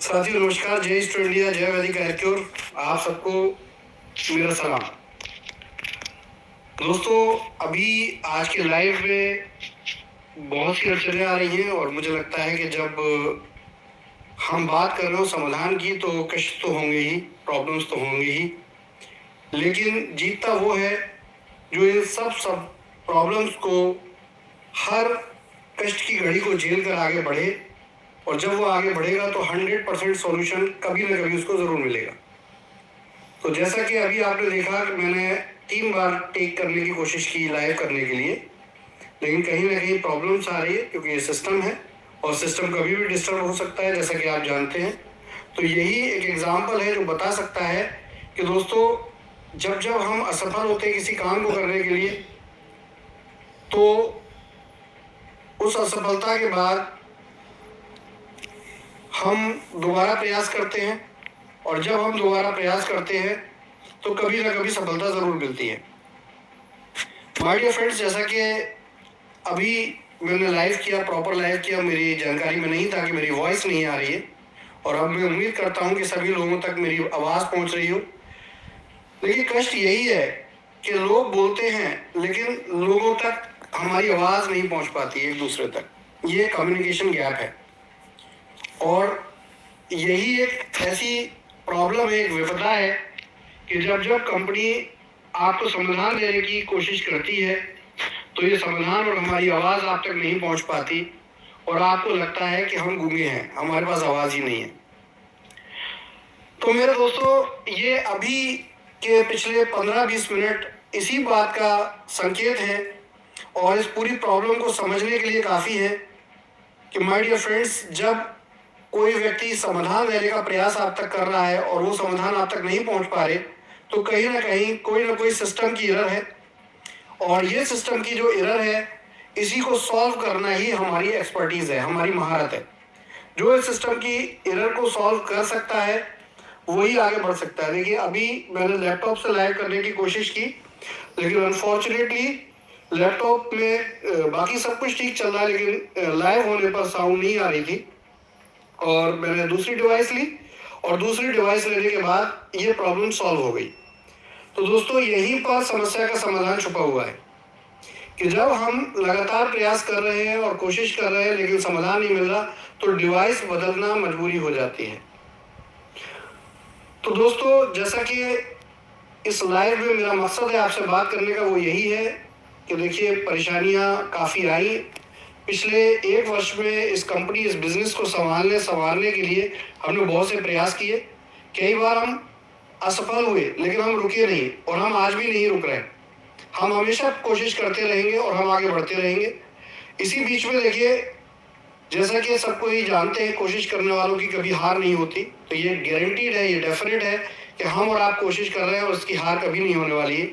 साथियों नमस्कार, जय ईस्ट इंडिया, जय वैदिक एयरक्योर। आप सबको मेरा सलाम। दोस्तों, अभी आज के लाइव में बहुत सी अड़चनें आ रही हैं और मुझे लगता है कि जब हम बात कर रहे हो समाधान की तो कष्ट तो होंगे ही, प्रॉब्लम्स तो होंगे ही, लेकिन जीतता वो है जो इन सब प्रॉब्लम्स को हर कष्ट की घड़ी को झेल कर आगे बढ़े। और जब वो आगे बढ़ेगा तो 100% सॉल्यूशन कभी ना कभी उसको जरूर मिलेगा। तो जैसा कि अभी आपने देखा कि मैंने 3 बार टेक करने की कोशिश की लाइव करने के लिए, लेकिन कहीं ना कहीं प्रॉब्लम्स आ रही है क्योंकि ये सिस्टम है और सिस्टम कभी भी डिस्टर्ब हो सकता है, जैसा कि आप जानते हैं। तो यही एक एग्जाम्पल है जो बता सकता है कि दोस्तों, जब जब हम असफल होते हैं किसी काम को करने के लिए, तो उस असफलता के बाद हम दोबारा प्रयास करते हैं, और जब हम दोबारा प्रयास करते हैं तो कभी ना कभी सफलता जरूर मिलती है। माय डियर फ्रेंड्स, जैसा कि अभी मैंने लाइव किया, प्रॉपर लाइव किया, मेरी जानकारी में नहीं था कि मेरी वॉइस नहीं आ रही है, और अब मैं उम्मीद करता हूं कि सभी लोगों तक मेरी आवाज़ पहुंच रही हो। देखिए, कष्ट यही है कि लोग बोलते हैं लेकिन लोगों तक हमारी आवाज़ नहीं पहुंच पाती एक दूसरे तक। ये कम्युनिकेशन गैप है, और यही एक ऐसी प्रॉब्लम है, एक विपदा है कि जब जब कंपनी आपको समाधान देने की कोशिश करती है तो ये समाधान और हमारी आवाज़ आप तक नहीं पहुंच पाती, और आपको लगता है कि हम गूंगे हैं, हमारे पास आवाज़ ही नहीं है। तो मेरे दोस्तों, ये अभी के पिछले 15-20 मिनट इसी बात का संकेत है, और इस पूरी प्रॉब्लम को समझने के लिए काफ़ी है कि माय डियर फ्रेंड्स, जब कोई व्यक्ति समाधान देने का प्रयास आप तक कर रहा है और वो समाधान आप तक नहीं पहुंच पा रहे, तो कहीं ना कहीं कोई ना कोई सिस्टम की एरर है, और ये सिस्टम की जो एरर है, इसी को सॉल्व करना ही हमारी एक्सपर्टीज है, हमारी महारत है। जो इस सिस्टम की एरर को सॉल्व कर सकता है वही आगे बढ़ सकता है। देखिए, अभी मैंने लैपटॉप से लाइव करने की कोशिश की, लेकिन अनफॉर्चुनेटली लैपटॉप में बाकी सब कुछ ठीक चल रहा है, लेकिन लाइव होने पर साउंड नहीं आ रही थी, और मैंने दूसरी डिवाइस ली, और दूसरी डिवाइस लेने के बाद ये प्रॉब्लम सॉल्व हो गई। तो दोस्तों, यहीं पर समस्या का समाधान छुपा हुआ है कि जब हम लगातार प्रयास कर रहे हैं और कोशिश कर रहे हैं लेकिन समाधान नहीं मिल रहा, तो डिवाइस बदलना मजबूरी हो जाती है। तो दोस्तों, जैसा कि इस लाइव में मेरा मकसद है आपसे बात करने का, वो यही है कि देखिए, परेशानियां काफ़ी आई पिछले 1 वर्ष में। इस कंपनी, इस बिजनेस को संभालने के लिए हमने बहुत से प्रयास किए। कई बार हम असफल हुए, लेकिन हम रुके नहीं, और हम आज भी नहीं रुक रहे। हम हमेशा कोशिश करते रहेंगे और हम आगे बढ़ते रहेंगे। इसी बीच में देखिए, जैसा कि सबको ही जानते हैं, कोशिश करने वालों की कभी हार नहीं होती। तो ये गारंटीड है, ये डेफिनेट है कि हम और आप कोशिश कर रहे हैं और उसकी हार कभी नहीं होने वाली है।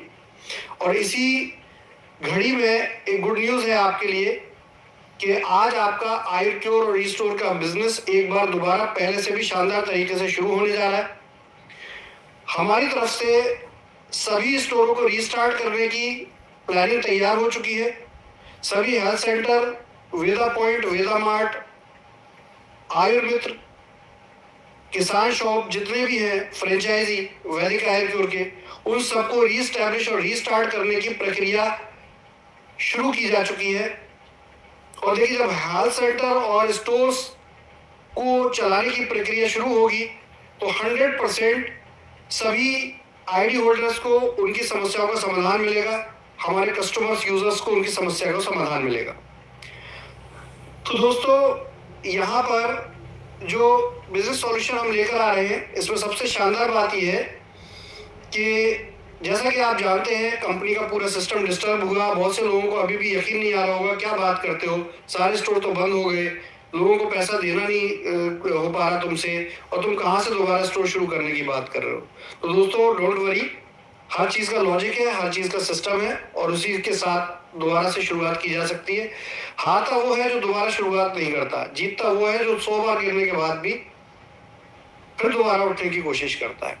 और इसी घड़ी में एक गुड न्यूज़ है आपके लिए कि आज आपका आयुर्क्योर और रीस्टोर का बिजनेस एक बार दोबारा पहले से भी शानदार तरीके से शुरू होने जा रहा है। हमारी तरफ से सभी स्टोरों को रीस्टार्ट करने की प्लानिंग तैयार हो चुकी है। सभी हेल्थ सेंटर, वेदा पॉइंट, वेदा मार्ट, आयुर्मित्र, किसान शॉप, जितने भी हैं फ्रेंचाइजी वैदिक आयुर्क्योर के, उन सबको रीस्टैब्लिश और रीस्टार्ट करने की प्रक्रिया शुरू की जा चुकी है। और देखिए, जब हेल्थ सेंटर और स्टोर्स को चलाने की प्रक्रिया शुरू होगी तो 100% सभी आईडी होल्डर्स को उनकी समस्याओं का समाधान मिलेगा, हमारे कस्टमर्स, यूजर्स को उनकी समस्या का समाधान मिलेगा। तो दोस्तों, यहाँ पर जो बिजनेस सॉल्यूशन हम लेकर आ रहे हैं, इसमें सबसे शानदार बात यह है कि जैसा कि आप जानते हैं, कंपनी का पूरा सिस्टम डिस्टर्ब हुआ। बहुत से लोगों को अभी भी यकीन नहीं आ रहा होगा, क्या बात करते हो, सारे स्टोर तो बंद हो गए, लोगों को पैसा देना नहीं हो पा रहा तुमसे, और तुम कहाँ से दोबारा स्टोर शुरू करने की बात कर रहे हो। तो दोस्तों, डोंट वरी, हर चीज़ का लॉजिक है, हर चीज़ का सिस्टम है, और उसी के साथ दोबारा से शुरुआत की जा सकती है। हारता वो है जो दोबारा शुरुआत नहीं करता, जीतता वो है जो 100 बार गिरने के बाद भी फिर दोबारा उठने की कोशिश करता है।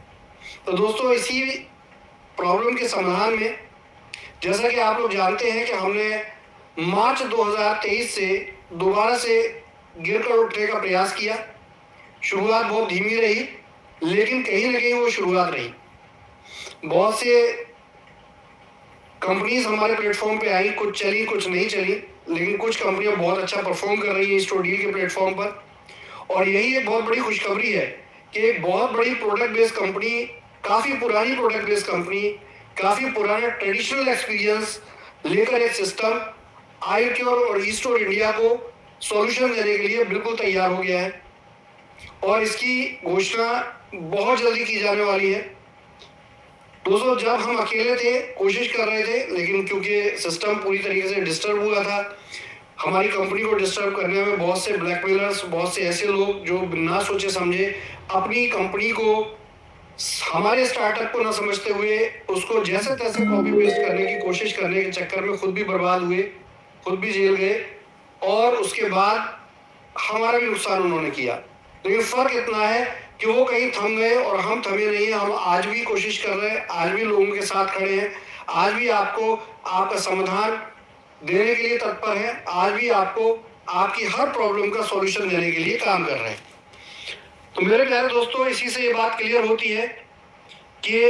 तो दोस्तों, इसी प्रॉब्लम के समाधान में, जैसा कि आप लोग जानते हैं कि हमने मार्च 2023 से दोबारा से गिरकर उठने का प्रयास किया, शुरुआत बहुत धीमी रही, लेकिन कहीं ना कहीं वो शुरुआत रही। बहुत से कंपनीज हमारे प्लेटफॉर्म पे आई, कुछ चली कुछ नहीं चली, लेकिन कुछ कंपनियां बहुत अच्छा परफॉर्म कर रही है स्टोर डील के प्लेटफॉर्म पर। और यही एक बहुत बड़ी खुशखबरी है कि एक बहुत बड़ी प्रोडक्ट बेस्ड कंपनी, काफी पुरानी प्रोडक्ट बेस्ड कंपनी, काफी पुराना ट्रेडिशनल एक्सपीरियंस लेकर एक सिस्टम iCure और eStore इंडिया को सॉल्यूशन देने के लिए बिल्कुल तैयार हो गया है और इसकी घोषणा बहुत जल्दी की जाने वाली है। दोस्तों, जब हम अकेले थे, कोशिश कर रहे थे, लेकिन क्योंकि सिस्टम पूरी तरीके से डिस्टर्ब हुआ था, हमारी कंपनी को डिस्टर्ब करने में बहुत से ब्लैकमेलर्स, बहुत से ऐसे लोग जो बिना सोचे समझे अपनी कंपनी को, हमारे स्टार्टअप को ना समझते हुए उसको जैसे तैसे कॉपी पेस्ट करने की कोशिश करने के चक्कर में खुद भी बर्बाद हुए, खुद भी जेल गए और उसके बाद हमारा भी नुकसान उन्होंने किया। लेकिन फर्क इतना है कि वो कहीं थम गए और हम थमे नहीं हैं। हम आज भी कोशिश कर रहे हैं, आज भी लोगों के साथ खड़े हैं, आज भी आपको आपका समाधान देने के लिए तत्पर है, आज भी आपको आपकी हर प्रॉब्लम का सॉल्यूशन देने के लिए काम कर रहे हैं। तो मेरे प्यारे दोस्तों, इसी से ये बात क्लियर होती है कि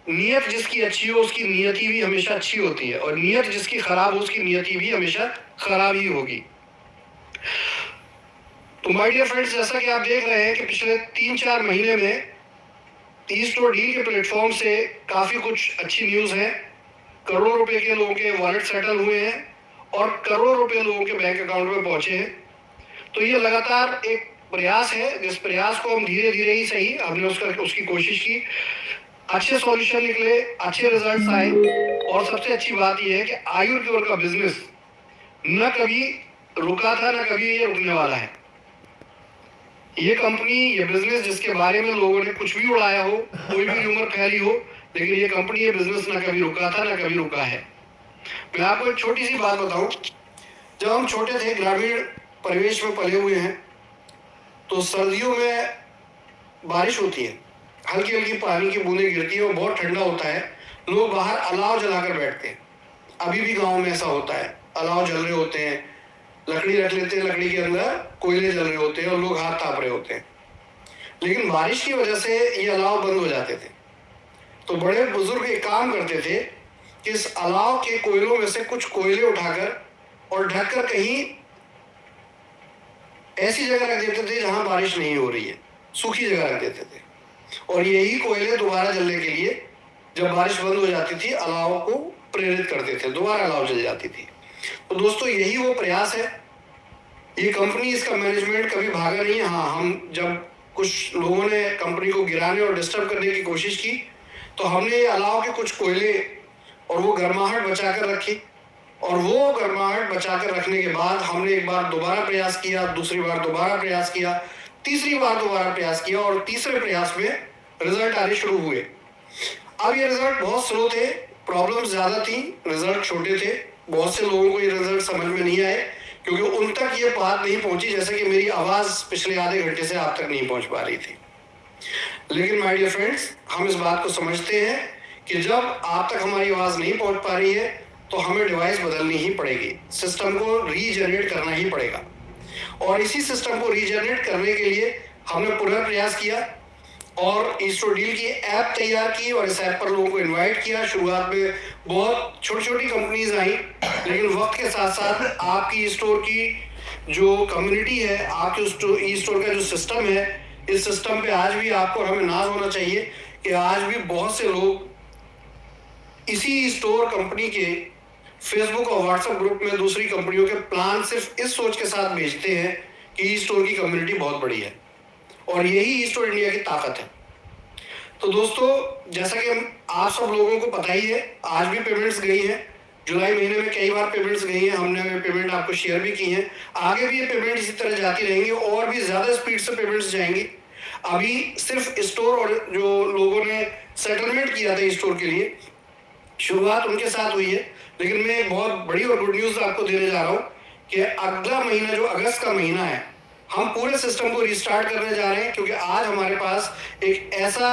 नीयत जिसकी अच्छी हो उसकी नियति भी हमेशा अच्छी होती है, और नीयत जिसकी खराब हो उसकी नियति भी हमेशा खराब ही होगी। तो माय डियर फ्रेंड्स, जैसा कि आप देख रहे हैं कि पिछले 3-4 महीने में eStore डील के प्लेटफॉर्म से काफी कुछ अच्छी न्यूज है। करोड़ों रुपए के लोगों के वॉलेट सेटल हुए हैं और करोड़ों रुपए लोगों के बैंक अकाउंट में पहुंचे हैं। तो ये लगातार एक प्रयास है, जिस प्रयास को हम धीरे धीरे ही सही हमने उसकी कोशिश की, अच्छे सॉल्यूशन निकले, अच्छे रिजल्ट्स आए। और सबसे अच्छी बात यह है कि iCure का बिजनेस न कभी रुका था, न कभी ये रुकने वाला है। ये कंपनी, ये बिजनेस जिसके बारे में लोगों ने कुछ भी उड़ाया हो, कोई भी र्यूमर फैली हो, लेकिन ये कंपनी, ये बिजनेस ना कभी रुका था, ना कभी रुका है। मैं आपको एक छोटी सी बात बताऊं, जब हम छोटे थे, ग्रामीण परिवेश में पले हुए हैं, तो सर्दियों में बारिश होती है, हल्की हल्की पानी की बूंदें गिरती है और बहुत ठंडा होता है। लोग बाहर अलाव जलाकर बैठते हैं। अभी भी गाँव में ऐसा होता है, अलाव जल रहे होते हैं, लकड़ी रख लेते हैं, लकड़ी के अंदर कोयले जल रहे होते हैं और लोग हाथ ताप रहे होते हैं। लेकिन बारिश की वजह से ये अलाव बंद हो जाते थे। तो बड़े बुजुर्ग एक काम करते थे कि इस अलाव के कोयलों में से कुछ कोयले उठाकर और ढककर कहीं ऐसी जगह रख देते थे जहां बारिश नहीं हो रही है, सूखी जगह रख देते थे। और यही कोयले दोबारा जलने के लिए, जब बारिश बंद हो जाती थी, अलाव को प्रेरित करते थे, दोबारा अलाव जल जाती थी। तो दोस्तों, यही वो प्रयास है। ये कंपनी, इसका मैनेजमेंट कभी भागा नहीं है। हाँ, हम जब कुछ लोगों ने कंपनी को गिराने और डिस्टर्ब करने की कोशिश की, तो हमने अलाव के कुछ कोयले और वो गर्माहट बचाकर रखी, और वो गर्माहट बचाकर रखने के बाद हमने एक बार दोबारा प्रयास किया, दूसरी बार दोबारा प्रयास किया, तीसरी बार दोबारा प्रयास किया, और तीसरे प्रयास में रिजल्ट आने शुरू हुए। अब ये रिजल्ट बहुत स्लो थे, प्रॉब्लम ज्यादा थी, रिजल्ट छोटे थे। बहुत से लोगों को ये रिजल्ट समझ में नहीं आए, क्योंकि उन तक ये बात नहीं पहुंची, जैसे कि मेरी आवाज पिछले आधे घंटे से आप तक नहीं पहुंच पा रही थी। लेकिन माय डियर फ्रेंड्स, हम इस बात को समझते हैं कि जब आप तक हमारी आवाज नहीं पहुंच पा रही है, तो हमें डिवाइस बदलनी ही पड़ेगी, सिस्टम को रीजनरेट करना ही पड़ेगा। और इसी सिस्टम को रीजनरेट करने के लिए हमने पुनः प्रयास किया और eStore डील की ऐप तैयार की और इस ऐप पर लोगों को इनवाइट किया। शुरुआत में बहुत छोटी छोटी कंपनीज आई, लेकिन वक्त के साथ साथ आपकी eStore की जो कम्युनिटी है, आपके eStore का जो सिस्टम है, इस सिस्टम पे आज भी आपको, हमें नाज होना चाहिए कि आज भी बहुत से लोग इसी eStore कंपनी के फेसबुक और व्हाट्सएप ग्रुप में दूसरी कंपनियों के प्लान सिर्फ इस सोच के साथ भेजते हैं कि eStore की कम्युनिटी बहुत बड़ी है, और यही eStore इंडिया की ताकत है। तो दोस्तों, जैसा कि हम आप सब लोगों को पता ही है, आज भी पेमेंट्स गई हैं, जुलाई महीने में कई बार पेमेंट्स गई हैं, हमने पेमेंट आपको शेयर भी की हैं। आगे भी ये पेमेंट इसी तरह जाती रहेंगी और भी ज्यादा स्पीड से पेमेंट्स जाएंगी। अभी सिर्फ स्टोर और जो लोगों ने सेटलमेंट किया था स्टोर के लिए, शुरुआत उनके साथ हुई है। लेकिन मैं एक बहुत बड़ी और गुड न्यूज आपको देने जा रहा हूँ कि अगला महीना, जो अगस्त का महीना है, हम पूरे सिस्टम को रिस्टार्ट करने जा रहे हैं, क्योंकि आज हमारे पास एक ऐसा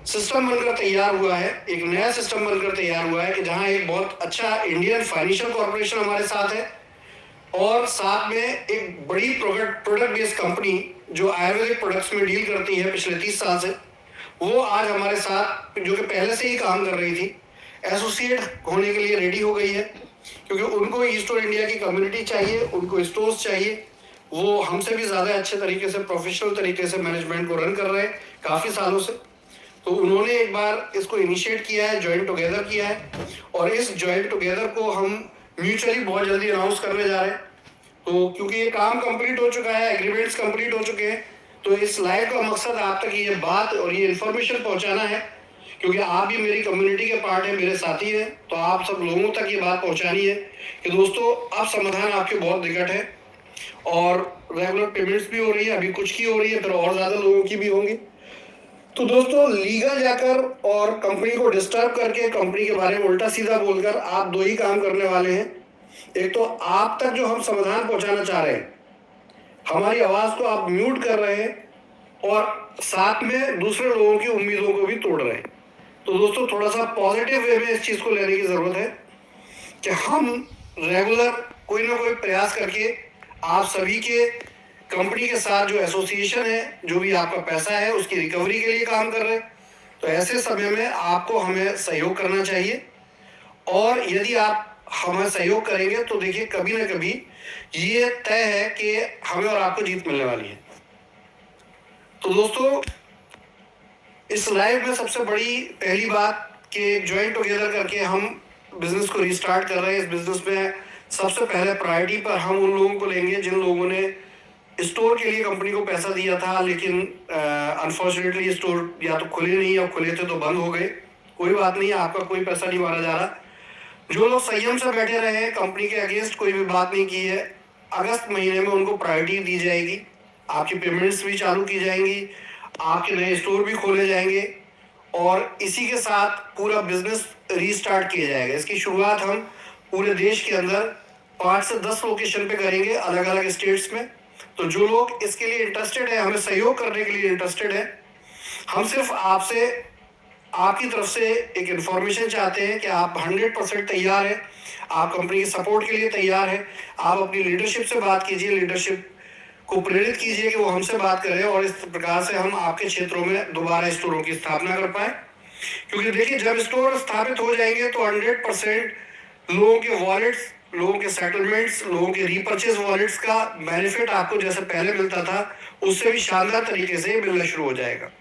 सिस्टम बनकर तैयार हुआ है, एक नया सिस्टम बनकर तैयार हुआ है कि जहां एक बहुत अच्छा इंडियन फाइनेंशियल कॉर्पोरेशन हमारे साथ है, और साथ में एक बड़ी प्रोडक्ट बेस्ड कंपनी जो आयुर्वेदिक प्रोडक्ट्स में डील करती है पिछले 30 साल से, वो आज हमारे साथ, जो कि पहले से ही काम कर रही थी, एसोसिएट होने के लिए रेडी हो गई है। क्योंकि उनको ई स्टोर इंडिया की कम्युनिटी चाहिए, उनको स्टोर्स चाहिए। वो हमसे भी ज़्यादा अच्छे तरीके से, प्रोफेशनल तरीके से मैनेजमेंट को रन कर रहे हैं काफ़ी सालों से। तो उन्होंने एक बार इसको इनिशिएट किया है, ज्वाइन टुगेदर किया है, और इस ज्वाइन टुगेदर को हम म्यूचुअली बहुत जल्दी अनाउंस करने जा रहे हैं। तो क्योंकि ये काम कंप्लीट हो चुका है, एग्रीमेंट्स कंप्लीट हो चुके हैं, तो इस लाइव का मकसद आप तक ये बात और ये इन्फॉर्मेशन पहुंचाना है, क्योंकि आप भी मेरी कम्युनिटी के पार्ट हैं, मेरे साथी हैं। तो आप सब लोगों तक ये बात पहुंचानी है कि दोस्तों अब समाधान आपके बहुत निकट है, और रेगुलर पेमेंट्स भी हो रही है, अभी कुछ की हो रही है, फिर और ज़्यादा लोगों की भी होंगी। तो दोस्तों लीगल जाकर और कंपनी को डिस्टर्ब करके, कंपनी के बारे में उल्टा सीधा बोलकर आप दो ही काम करने वाले हैं। एक तो आप तक जो हम समाधान पहुंचाना चाह रहे हैं, हमारी आवाज को आप म्यूट कर रहे हैं, और साथ में दूसरे लोगों की उम्मीदों को भी तोड़ रहे हैं। तो दोस्तों थोड़ा सा पॉजिटिव वे में इस चीज को लेने की जरूरत है कि हम रेगुलर कोई ना कोई प्रयास करके आप सभी के कंपनी के साथ जो एसोसिएशन है, जो भी आपका पैसा है, उसकी रिकवरी के लिए काम कर रहे हैं। तो ऐसे समय में आपको हमें सहयोग करना चाहिए, और यदि आप हमें सहयोग करेंगे तो देखिए कभी ना कभी ये तय है कि हमें और आपको जीत मिलने वाली है। तो दोस्तों इस लाइव में सबसे बड़ी पहली बात कि ज्वाइन टुगेदर करके हम बिजनेस को रिस्टार्ट कर रहे हैं। इस बिजनेस में सबसे पहले प्रायोरिटी पर हम उन लोगों को लेंगे जिन लोगों ने स्टोर के लिए कंपनी को पैसा दिया था, लेकिन अनफॉर्चुनेटली स्टोर या तो खुले नहीं, या खुले थे तो बंद हो गए। कोई बात नहीं, आपका कोई पैसा नहीं मारा जा रहा। जो लोग संयम से बैठे रहे हैं, कंपनी के अगेंस्ट कोई भी बात नहीं की है, अगस्त महीने में उनको प्रायोरिटी दी जाएगी, आपकी पेमेंट्स भी चालू की जाएंगी, आपके नए स्टोर भी खोले जाएंगे, और इसी के साथ पूरा बिजनेस रीस्टार्ट किया जाएगा। इसकी शुरुआत हम पूरे देश के अंदर 5 से 10 लोकेशन पे करेंगे, अलग अलग स्टेट्स में। तो जो लोग इसके लिए इंटरेस्टेड है, हमें सहयोग करने के लिए इंटरेस्टेड है, हम सिर्फ आपसे, आपकी तरफ से एक इन्फॉर्मेशन चाहते हैं कि आप 100% तैयार हैं, आप कंपनी के सपोर्ट के लिए तैयार हैं। आप अपनी लीडरशिप से बात कीजिए, लीडरशिप को प्रेरित कीजिए कि वो हमसे बात करें, और इस प्रकार से हम आपके क्षेत्रों में दोबारा स्टोरों की स्थापना कर पाए। क्योंकि देखिए जब स्टोर स्थापित हो जाएंगे तो 100% लोगों के वॉलेट्स, लोगों के सेटलमेंट्स, लोगों के रीपर्चेज वॉलेट्स का बेनिफिट आपको जैसे पहले मिलता था, उससे भी शानदार तरीके से मिलना शुरू हो जाएगा।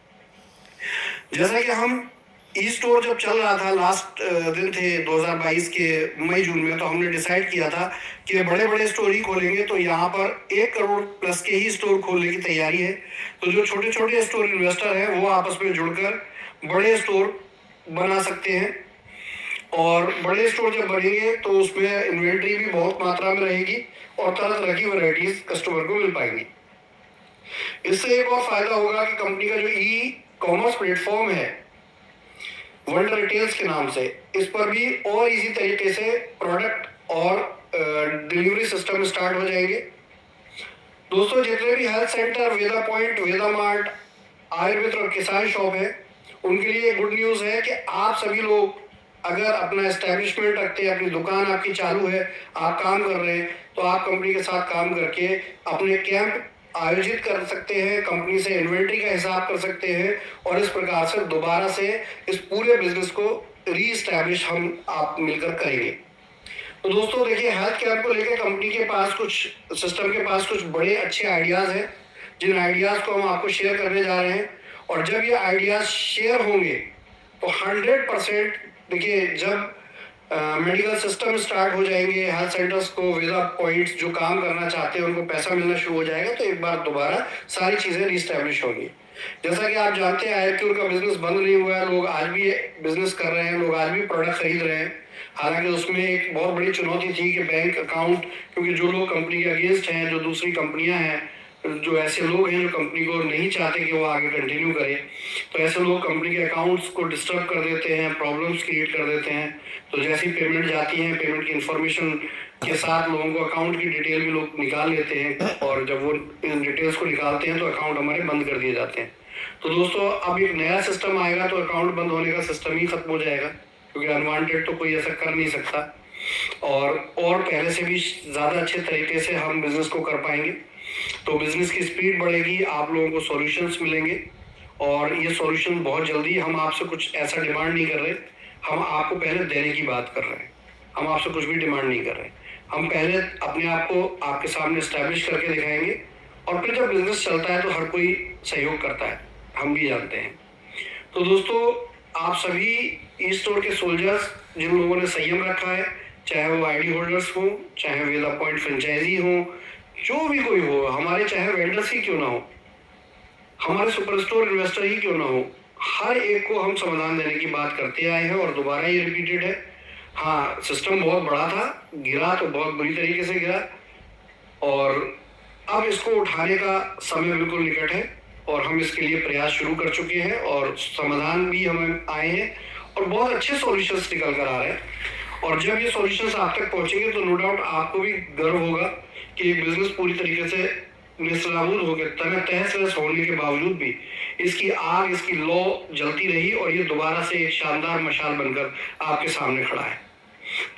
जैसा कि हम ई स्टोर जब चल रहा था, लास्ट दिन थे 2022 के मई जून में, तो हमने डिसाइड किया था कि बड़े बड़े स्टोर ही खोलेंगे। तो यहाँ पर 1 करोड़ प्लस के ही स्टोर खोलने की तैयारी है। तो जो छोटे छोटे स्टोर इन्वेस्टर हैं वो आपस में जुड़कर बड़े स्टोर बना सकते हैं, और बड़े स्टोर जब बनेंगे तो उसमें इन्वेंट्री भी बहुत मात्रा में रहेगी, और तरह तरह की वैरायटीज कस्टमर को मिल पाएंगी। इससे एक और फायदा होगा कि कंपनी का जो ई कॉमर्स प्लेटफॉर्म है वंडर रिटेल्स के नाम से, इस पर भी और इजी तरीके से प्रोडक्ट और डिलीवरी सिस्टम स्टार्ट हो जाएंगे। दोस्तों जितने भी हेल्थ सेंटर, वेदा पॉइंट, वेदा मार्ट, आयुर्वेद और किसान शॉप है, उनके लिए गुड न्यूज़ है कि आप सभी लोग अगर अपना एस्टेब्लिशमेंट रखते हैं, अपनी दुकान आपकी चालू है, आप काम कर रहे हैं, तो आप कंपनी के साथ काम करके अपने कैंप आयोजित कर सकते हैं, कंपनी से इन्वेंट्री का हिसाब कर सकते हैं, और इस प्रकार से दोबारा से इस पूरे बिजनेस को रीस्टैब्लिश हम आप मिलकर करेंगे। तो दोस्तों देखिए हेल्थ कैंप को लेकर कंपनी के पास कुछ, सिस्टम के पास कुछ बड़े अच्छे आइडियाज़ हैं, जिन आइडियाज़ को हम आपको शेयर करने जा रहे हैं। और जब ये आइडियाज़ शेयर होंगे तो 100% देखिए जब मेडिकल सिस्टम स्टार्ट हो जाएंगे, हेल्थ सेंटर्स को, वेदा पॉइंट्स जो काम करना चाहते हैं उनको पैसा मिलना शुरू हो जाएगा, तो एक बार दोबारा सारी चीज़ें रीस्टैब्लिश होंगी। जैसा कि आप जानते हैं आईक्यूर का बिजनेस बंद नहीं हुआ है, लोग आज भी बिजनेस कर रहे हैं, लोग आज भी प्रोडक्ट खरीद रहे हैं। हालांकि उसमें एक बहुत बड़ी चुनौती थी कि बैंक अकाउंट, क्योंकि जो लोग कंपनी के अगेंस्ट हैं, जो दूसरी कंपनियां हैं, जो ऐसे लोग हैं जो कंपनी को नहीं चाहते कि वो आगे कंटिन्यू करे, तो ऐसे लोग कंपनी के अकाउंट्स को डिस्टर्ब कर देते हैं, प्रॉब्लम्स क्रिएट कर देते हैं। तो जैसी पेमेंट जाती है, पेमेंट की इन्फॉर्मेशन के साथ लोगों को अकाउंट की डिटेल भी लोग निकाल लेते हैं, और जब वो इन डिटेल्स को निकालते हैं तो अकाउंट हमारे बंद कर दिए जाते हैं। तो दोस्तों अब एक नया सिस्टम आएगा तो अकाउंट बंद होने का सिस्टम ही खत्म हो जाएगा, क्योंकि अनवांटेड तो कोई ऐसा कर नहीं सकता। और पहले से भी ज़्यादा अच्छे तरीके से हम बिज़नेस को कर पाएंगे। तो बिज़नेस की स्पीड बढ़ेगी, आप लोगों को सॉल्यूशंस मिलेंगे और ये सॉल्यूशन बहुत जल्दी, हम आपसे कुछ ऐसा डिमांड नहीं कर रहे, हम आपको पहले देने की बात कर रहे हैं। हम आपसे कुछ भी डिमांड नहीं कर रहे, हम पहले अपने आप को आपके सामने इस्टेब्लिश करके दिखाएंगे और फिर जब बिज़नेस चलता है तो हर कोई सहयोग करता है, हम भी जानते हैं। तो दोस्तों, आप सभी ई स्टोर के सोल्जर्स जिन लोगों ने संयम रखा है, चाहे वो आईडी होल्डर्स हों, चाहे वेदा पॉइंट फ्रेंचाइजी हों, जो भी कोई हो, हमारे चाहे वेंडर्स ही क्यों ना हो, हमारे सुपर स्टोर इन्वेस्टर ही क्यों ना हो, हर एक को हम समाधान देने की बात करते आए हैं और दोबारा ये रिपीटेड है। हाँ, सिस्टम बहुत बड़ा था, गिरा तो बहुत बुरी तरीके से गिरा और अब इसको उठाने का समय बिल्कुल निकट है और हम इसके लिए प्रयास शुरू कर चुके हैं और समाधान भी हमें आए हैं और बहुत अच्छे सॉल्यूशंस निकल कर आ रहे हैं। और जब ये सॉल्यूशंस आप तक पहुंचेंगे तो नो डाउट आपको भी गर्व होगा कि बिजनेस पूरी तरीके से निस्लाबूद हो गया, तहस होने के बावजूद भी इसकी आग, इसकी लौ जलती रही और ये दोबारा से एक शानदार मशाल बनकर आपके सामने खड़ा है।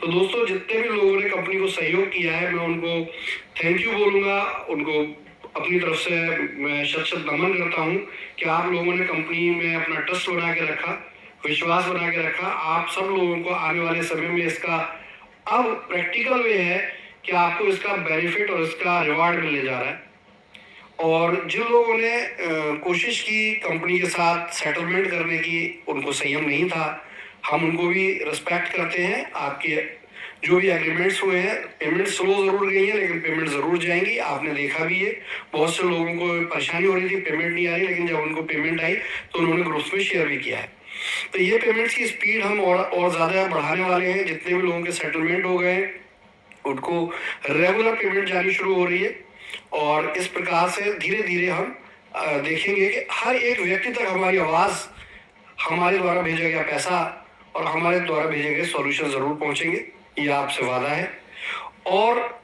तो दोस्तों, जितने भी लोगों ने कंपनी को सहयोग किया है, मैं उनको थैंक यू बोलूँगा, उनको अपनी तरफ से मैं शत नमन करता हूँ कि आप लोगों ने कंपनी में अपना ट्रस्ट बना के रखा, विश्वास बना के रखा। आप सब लोगों को आने वाले समय में इसका अब प्रैक्टिकल वे है कि आपको इसका बेनिफिट और इसका रिवार्ड मिलने जा रहा है। और जिन लोगों ने कोशिश की कंपनी के साथ सेटलमेंट करने की, उनको संयम नहीं था, हम उनको भी रिस्पेक्ट करते हैं। आपके जो भी एग्रीमेंट्स हुए हैं, पेमेंट स्लो ज़रूर गई है लेकिन पेमेंट ज़रूर जाएंगी। आपने देखा भी है, बहुत से लोगों को परेशानी हो रही थी, पेमेंट नहीं आ रही, लेकिन जब उनको पेमेंट आई तो उन्होंने ग्रुप्स में शेयर भी किया है। तो ये पेमेंट्स की स्पीड हम और ज़्यादा बढ़ाने वाले हैं। जितने भी लोगों के सेटलमेंट हो गए उनको रेगुलर पेमेंट जानी शुरू हो रही है और इस प्रकार से धीरे धीरे हम देखेंगे कि हर एक व्यक्ति तक हमारी आवाज़, हमारे द्वारा भेजा गया पैसा और हमारे द्वारा भेजे गए सॉल्यूशन ज़रूर पहुंचेंगे, ये आपसे वादा है। और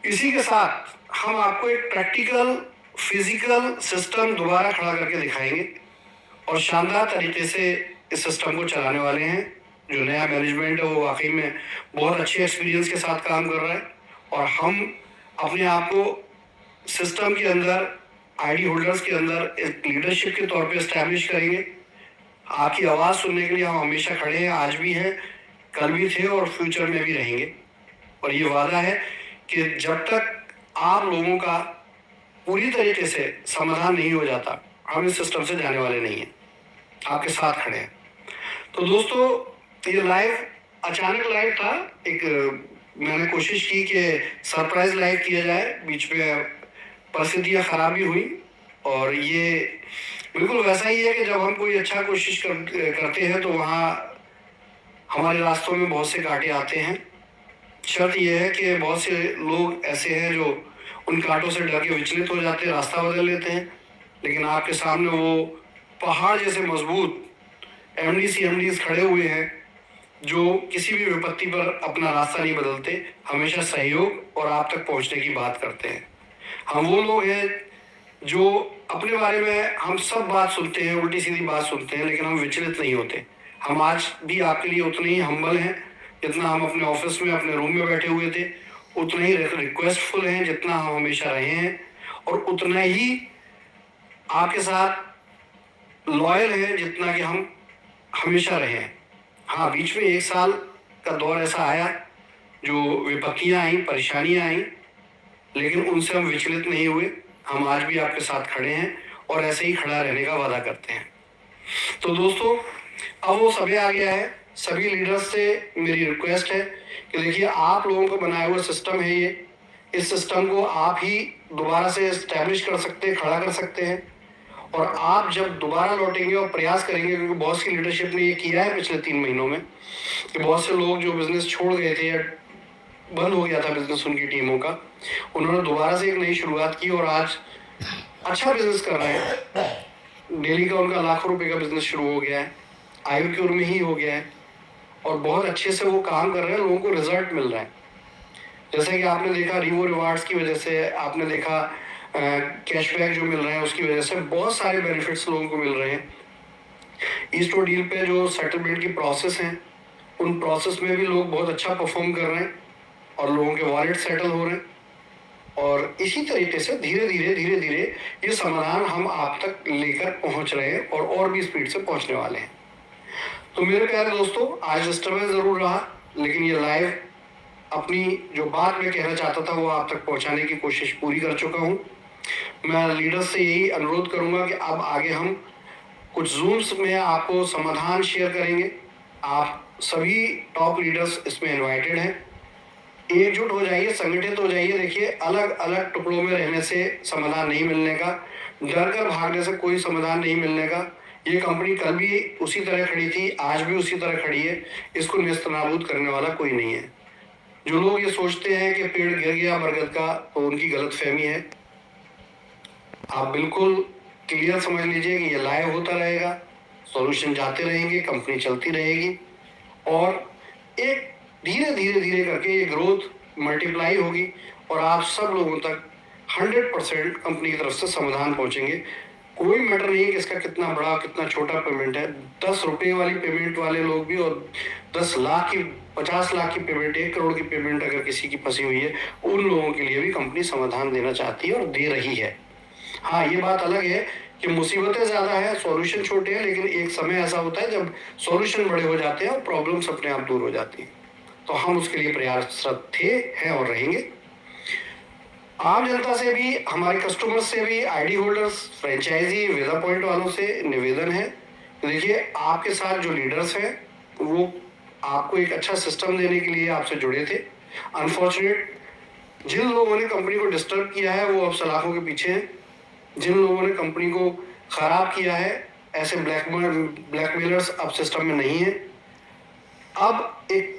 इसी के साथ हम आपको एक प्रैक्टिकल फिजिकल सिस्टम दोबारा खड़ा करके दिखाएंगे और शानदार तरीके से इस सिस्टम को चलाने वाले हैं। जो नया मैनेजमेंट है वो वाकई में बहुत अच्छे एक्सपीरियंस के साथ काम कर रहा है और हम अपने आप को सिस्टम के अंदर, आईडी होल्डर्स के अंदर एक लीडरशिप के तौर पे इस्टेब्लिश करेंगे। आपकी आवाज़ सुनने के लिए हम हमेशा खड़े हैं, आज भी हैं, कल भी थे और फ्यूचर में भी रहेंगे। और ये वादा है कि जब तक आप लोगों का पूरी तरीके से समाधान नहीं हो जाता, हम इस सिस्टम से जाने वाले नहीं हैं, आपके साथ खड़े हैं। तो दोस्तों, ये लाइव अचानक लाइव था, एक मैंने कोशिश की कि सरप्राइज लाइव किया जाए, बीच में परिस्थितियाँ खराब भी हुई और ये बिल्कुल वैसा ही है कि जब हम कोई अच्छा कोशिश करते हैं तो वहाँ हमारे रास्तों में बहुत से कांटे आते हैं। शर्त यह है कि बहुत से लोग ऐसे हैं जो उन कांटों से डर के विचलित हो जाते हैं, रास्ता बदल लेते हैं, लेकिन आपके सामने वो पहाड़ जैसे मजबूत एमडीज खड़े हुए हैं जो किसी भी विपत्ति पर अपना रास्ता नहीं बदलते, हमेशा सहयोग और आप तक पहुंचने की बात करते हैं। हम वो लोग हैं जो अपने बारे में हम सब बात सुनते हैं, उल्टी सीधी बात सुनते हैं, लेकिन हम विचलित नहीं होते। हम आज भी आपके लिए उतने ही हम्बल हैं जितना हम अपने ऑफिस में, अपने रूम में बैठे हुए थे, उतने ही रिक्वेस्टफुल हैं जितना हम हमेशा रहे हैं और उतना ही आपके साथ लॉयल हैं जितना कि हम हमेशा रहे हैं। हाँ, बीच में 1 साल का दौर ऐसा आया जो विपत्तियाँ आई, परेशानियाँ आई, लेकिन उनसे हम विचलित नहीं हुए। हम आज भी आपके साथ खड़े हैं और ऐसे ही खड़ा रहने का वादा करते हैं। तो दोस्तों, अब वो समय आ गया है। सभी लीडर्स से मेरी रिक्वेस्ट है कि देखिए, आप लोगों को बनाया हुआ सिस्टम है ये, इस सिस्टम को आप ही दोबारा से इस्टेब्लिश कर सकते हैं, खड़ा कर सकते हैं। और आप जब दोबारा लौटेंगे और प्रयास करेंगे, क्योंकि बॉस की लीडरशिप ने ये किया है पिछले 3 महीनों में कि बहुत से लोग जो बिजनेस छोड़ गए थे या बंद हो गया था बिजनेस उनकी टीमों का, उन्होंने दोबारा से एक नई शुरुआत की और आज अच्छा बिजनेस कर रहे हैं। डेली का उनका लाखों रुपए का बिजनेस शुरू हो गया है, आयुक्यूर में ही हो गया है और बहुत अच्छे से वो काम कर रहे हैं, लोगों को रिजल्ट मिल रहा है। जैसे कि आपने देखा रिवो रिवार्ड्स की वजह से, आपने देखा कैशबैक जो मिल रहे हैं उसकी वजह से बहुत सारे बेनिफिट्स लोगों को मिल रहे हैं। ई स्टोर डील पे जो सेटलमेंट की प्रोसेस हैं उन प्रोसेस में भी लोग बहुत अच्छा परफॉर्म कर रहे हैं और लोगों के वॉलेट सेटल हो रहे हैं। और इसी तरीके से धीरे धीरे ये समाधान हम आप तक लेकर पहुंच रहे हैं और भी स्पीड से पहुंचने वाले हैं। तो मेरे प्यारे दोस्तों, आज डिस्टर्बेंस जरूर रहा, लेकिन ये लाइव अपनी जो बात मैं कहना चाहता था वो आप तक पहुंचाने की कोशिश पूरी कर चुका हूं। मैं लीडर्स से यही अनुरोध करूंगा कि अब आगे हम कुछ जूम्स में आपको समाधान शेयर करेंगे। आप सभी टॉप लीडर्स इसमें इनवाइटेड हैं। एकजुट हो जाइए, संगठित हो जाइए। देखिए, अलग अलग टुकड़ों में रहने से समाधान नहीं मिलने का, डर कर भागने से कोई समाधान नहीं मिलने का। ये कंपनी कल भी उसी तरह खड़ी थी, आज भी उसी तरह खड़ी है। इसको नेस्तनाबूद करने वाला कोई नहीं है। जो लोग ये सोचते हैं कि पेड़ गिर गया बरगद का, तो उनकी गलतफहमी है। आप बिल्कुल क्लियर समझ लीजिए कि ये लाइव होता रहेगा, सॉल्यूशन जाते रहेंगे, कंपनी चलती रहेगी और एक धीरे करके ये ग्रोथ मल्टीप्लाई होगी और आप सब लोगों तक 100% कंपनी की तरफ से समाधान पहुंचेंगे। कोई मैटर नहीं है कि इसका कितना बड़ा कितना छोटा पेमेंट है। 10 रुपये वाली पेमेंट वाले लोग भी और 10 लाख की 50 लाख की पेमेंट, 1 करोड़ की पेमेंट अगर किसी की फंसी हुई है, उन लोगों के लिए भी कंपनी समाधान देना चाहती है और दे रही है। हाँ, ये बात अलग है कि मुसीबतें ज्यादा है, सॉल्यूशन छोटे हैं, लेकिन एक समय ऐसा होता है जब सॉल्यूशन बड़े हो जाते हैं और प्रॉब्लम्स अपने आप दूर हो जाती हैं। तो हम उसके लिए प्रयासरत थे, हैं और रहेंगे। आम जनता से भी, हमारे कस्टमर्स से भी, आईडी होल्डर्स, फ्रेंचाइजी, वेदा पॉइंट वालों से निवेदन है। देखिए, आपके साथ जो लीडर्स हैं वो आपको एक अच्छा सिस्टम देने के लिए आपसे जुड़े थे। अनफॉर्चुनेट, जिन लोगों ने कंपनी को डिस्टर्ब किया है वो अब सलाखों के पीछे हैं। जिन लोगों ने कंपनी को खराब किया है, ऐसे ब्लैकमेलर्स अब सिस्टम में नहीं है। अब एक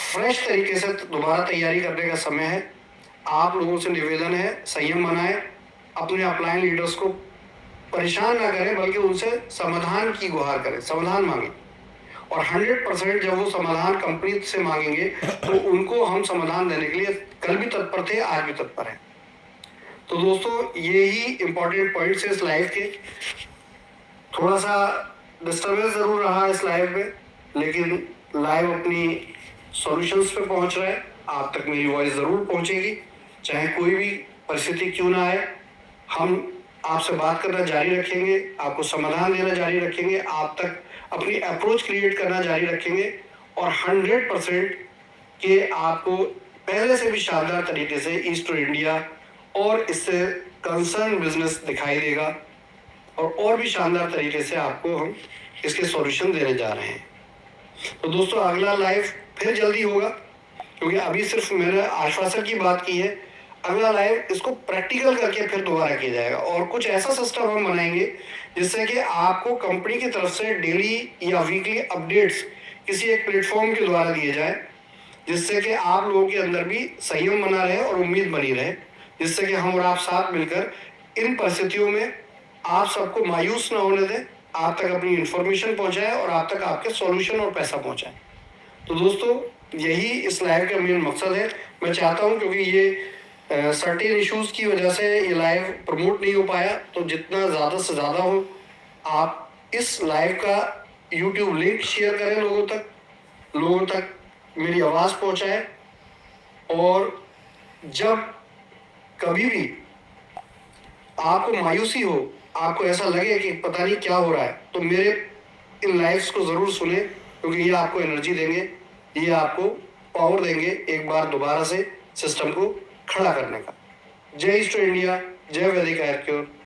फ्रेश तरीके से दोबारा तैयारी करने का समय है। आप लोगों से निवेदन है, संयम बनाएं, अपने अपलाइन लीडर्स को परेशान ना करें, बल्कि उनसे समाधान की गुहार करें, समाधान मांगें। और 100% जब वो समाधान कंपनी से मांगेंगे तो उनको हम समाधान देने के लिए कल भी तत्पर थे, आज भी तत्पर हैं। तो दोस्तों, यही इंपॉर्टेंट पॉइंट्स है इस लाइव के। थोड़ा सा डिस्टर्बेंस जरूर रहा इस लाइव में, लेकिन लाइव अपनी सॉल्यूशंस पे पहुंच रहा है। आप तक मेरी वॉइस जरूर पहुंचेगी, चाहे कोई भी परिस्थिति क्यों ना आए। हम आपसे बात करना जारी रखेंगे, आपको समाधान देना जारी रखेंगे, आप तक अपनी अप्रोच क्रिएट करना जारी रखेंगे और 100% के आपको पहले से भी शानदार तरीके से ईस्ट इंडिया और इससे कंसर्न बिजनेस दिखाई देगा और भी शानदार तरीके से आपको हम इसके सॉल्यूशन देने जा रहे हैं। तो दोस्तों, अगला लाइव फिर जल्दी होगा, क्योंकि अभी सिर्फ मैंने आश्वासन की बात की है। अगला लाइव इसको प्रैक्टिकल करके फिर दोबारा किया जाएगा और कुछ ऐसा सिस्टम हम बनाएंगे जिससे कि आपको कंपनी की तरफ से डेली या वीकली अपडेट्स किसी एक प्लेटफॉर्म के द्वारा दिए जाए, जिससे कि आप लोगों के अंदर भी संयम बना रहे और उम्मीद बनी रहे, जिससे कि हम और आप साथ मिलकर इन परिस्थितियों में आप सबको मायूस ना होने दें, आप तक अपनी इंफॉर्मेशन पहुंचाए और आप तक आपके सॉल्यूशन और पैसा पहुंचाए। तो दोस्तों, यही इस लाइव का मेन मकसद है। मैं चाहता हूं, क्योंकि ये सर्टेन इश्यूज की वजह से ये लाइव प्रमोट नहीं हो पाया, तो जितना ज़्यादा से ज़्यादा हो आप इस लाइव का यूट्यूब लिंक शेयर करें, लोगों तक मेरी आवाज़ पहुंचाएं। और जब कभी भी आपको मायूसी हो, आपको ऐसा लगे कि पता नहीं क्या हो रहा है, तो मेरे इन लाइव्स को ज़रूर सुने, क्योंकि ये आपको एनर्जी देंगे, ये आपको पावर देंगे एक बार दोबारा से सिस्टम को खड़ा करने का। जय ईस्ट इंडिया, जय वैदिक आयुर्वेद।